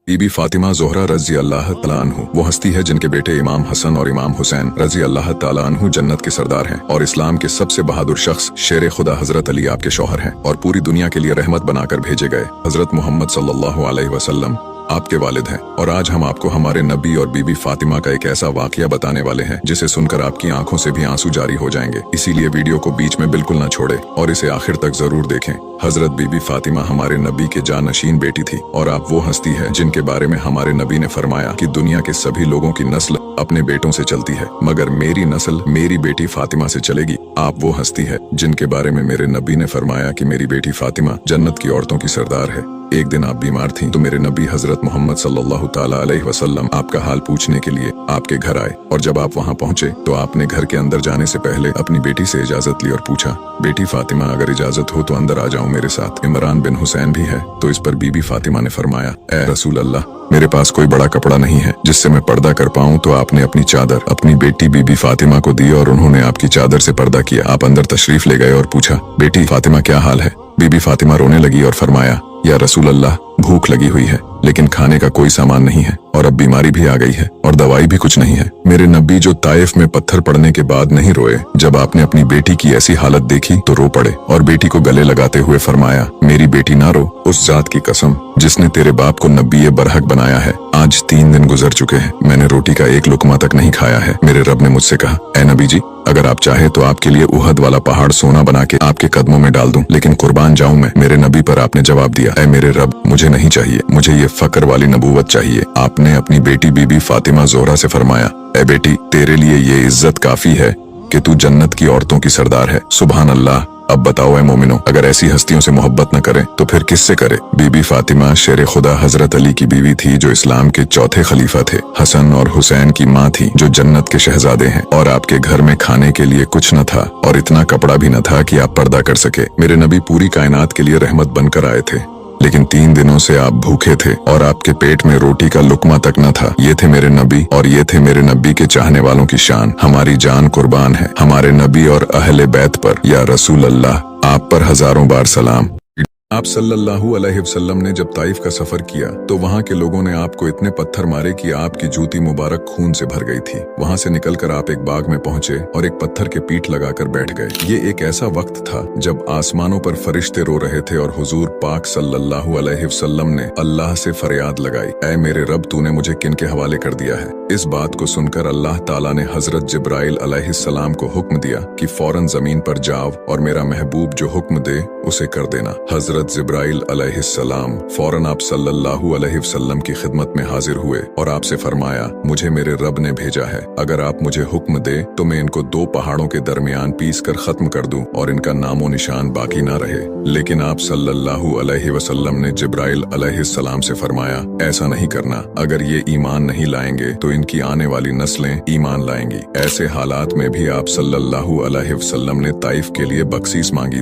बीबी फातिमा ज़ोहरा रज़ी अल्लाह तआला अन्हु वो हस्ती है जिनके बेटे इमाम हसन और इमाम हुसैन रज़ी अल्लाह तआला अन्हु जन्नत के सरदार हैं और इस्लाम के सबसे बहादुर शख्स शेर खुदा हजरत अली आपके शौहर हैं और पूरी दुनिया के लिए रहमत बनाकर भेजे गए हजरत मोहम्मद सल्लल्लाहु अलैहि वसल्लम आपके वालिद हैं। और आज हम आपको हमारे नबी और बीबी फातिमा का एक ऐसा वाकया बताने वाले हैं जिसे सुनकर आपकी आंखों से भी आंसू जारी हो जाएंगे। इसीलिए वीडियो को बीच में बिल्कुल न छोड़े और इसे आखिर तक जरूर देखें। हजरत बीबी फातिमा हमारे नबी के जानशीन बेटी थी और आप वो हस्ती है जिनके बारे में हमारे नबी ने फरमाया कि दुनिया के सभी लोगों की नस्ल अपने बेटों से चलती है मगर मेरी नस्ल मेरी बेटी फातिमा से चलेगी। आप वो हस्ती है जिनके बारे में मेरे नबी ने फरमाया कि मेरी बेटी फातिमा जन्नत की औरतों की सरदार है। एक दिन आप बीमार थीं तो मेरे नबी हजरत मोहम्मद सल्लल्लाहु ताला अलैहि वसल्लम आपका हाल पूछने के लिए आपके घर आए और जब आप वहां पहुंचे तो आपने घर के अंदर जाने से पहले अपनी बेटी से इजाजत ली और पूछा, बेटी फातिमा अगर इजाजत हो तो अंदर आ जाऊं मेरे साथ। इमरान बिन हुसैन भी है। तो इस पर बीबी फातिमा ने फरमाया, ए रसूल अल्लाह, मेरे पास कोई बड़ा कपड़ा नहीं है जिससे मैं पर्दा कर पाऊं। तो आपने अपनी चादर अपनी बेटी बीबी फातिमा को दी और उन्होंने आपकी चादर से पर्दा किया। आप अंदर तशरीफ ले गए और पूछा, बेटी फातिमा क्या हाल है? बीबी फातिमा रोने लगी और फरमाया, या रसूल अल्लाह, भूख लगी हुई है लेकिन खाने का कोई सामान नहीं है और अब बीमारी भी आ गई है और दवाई भी कुछ नहीं है। मेरे नबी जो ताइफ में पत्थर पड़ने के बाद नहीं रोए, जब आपने अपनी बेटी की ऐसी हालत देखी तो रो पड़े और बेटी को गले लगाते हुए फरमाया, मेरी बेटी ना रो, उस जात की कसम जिसने तेरे बाप को नबी बरहक बनाया है। आज 3 दिन गुजर चुके हैं, मैंने रोटी का एक लुकमा तक नहीं खाया है। मेरे रब ने मुझसे कहा, ए नबी जी, अगर आप चाहे तो आपके लिए उहद वाला पहाड़ सोना बना के आपके कदमों में डाल दूं, लेकिन कुर्बान जाऊं मैं। मेरे नबी पर आपने जवाब दिया, ए मेरे रब, मुझे नहीं चाहिए, मुझे ये फकर वाली नबूवत चाहिए। आपने अपनी बेटी बीबी फातिमा ज़ोहरा से फरमाया, ए बेटी, तेरे लिए ये इज्जत काफी है कि तू जन्नत की औरतों की सरदार है। सुभान अल्लाह। अब बताओ ए मोमिनो, अगर ऐसी हस्तियों से मोहब्बत न करे तो फिर किससे करे? बीबी फातिमा शेर खुदा हजरत अली की बीवी थी जो इस्लाम के चौथे खलीफा थे। हसन और हुसैन की माँ थी जो जन्नत के शहजादे हैं और आपके घर में खाने के लिए कुछ न था और इतना कपड़ा भी न था कि आप पर्दा कर सके। मेरे नबी पूरी कायनात के लिए रहमत बनकर आए थे लेकिन 3 दिनों से आप भूखे थे और आपके पेट में रोटी का लुकमा तक न था। ये थे मेरे नबी और ये थे मेरे नबी के चाहने वालों की शान। हमारी जान कुर्बान है हमारे नबी और अहले बैत पर। या रसूल अल्लाह, आप पर हजारों बार सलाम। आप सल्लल्लाहु अलैहि वसल्लम ने जब ताइफ का सफर किया तो वहाँ के लोगों ने आपको इतने पत्थर मारे कि आपकी जूती मुबारक खून से भर गई थी। वहाँ से निकलकर आप एक बाग में पहुंचे और एक पत्थर के पीठ लगाकर बैठ गए। ये एक ऐसा वक्त था जब आसमानों पर फरिश्ते रो रहे थे और हुजूर पाक सल्लल्लाहु अलैहि वसल्लम ने अल्लाह से फरियाद लगाई, ऐ मेरे रब, तूने मुझे किन के हवाले कर दिया है? इस बात को सुनकर अल्लाह ताला ने हजरत जिब्राइल अलैहिस्सलाम को हुक्म दिया कि फौरन जमीन पर जाओ और मेरा महबूब जो हुक्म दे उसे कर देना। हजरत जिब्राइल अलैहिस्सलाम फौरन आप सल्लल्लाहु अलैहि वसल्लम की खिदमत में हाजिर हुए और आपसे फरमाया, मुझे मेरे रब ने भेजा है, अगर आप मुझे हुक्म दे तो मैं इनको 2 पहाड़ों के दरमियान पीस कर खत्म कर दूं और इनका नामो निशान बाकी ना रहे। लेकिन आप सल्लल्लाहु अलैहि वसल्लम ने जिब्राइल अलैहिस्सलाम से फरमाया, ऐसा नहीं करना, अगर ये ईमान नहीं लाएंगे तो इनकी आने वाली नस्लें ईमान लाएंगी। ऐसे हालात में भी आप सल्लल्लाहु अलैहि वसल्लम ने ताइफ के लिए बख्शीश मांगी।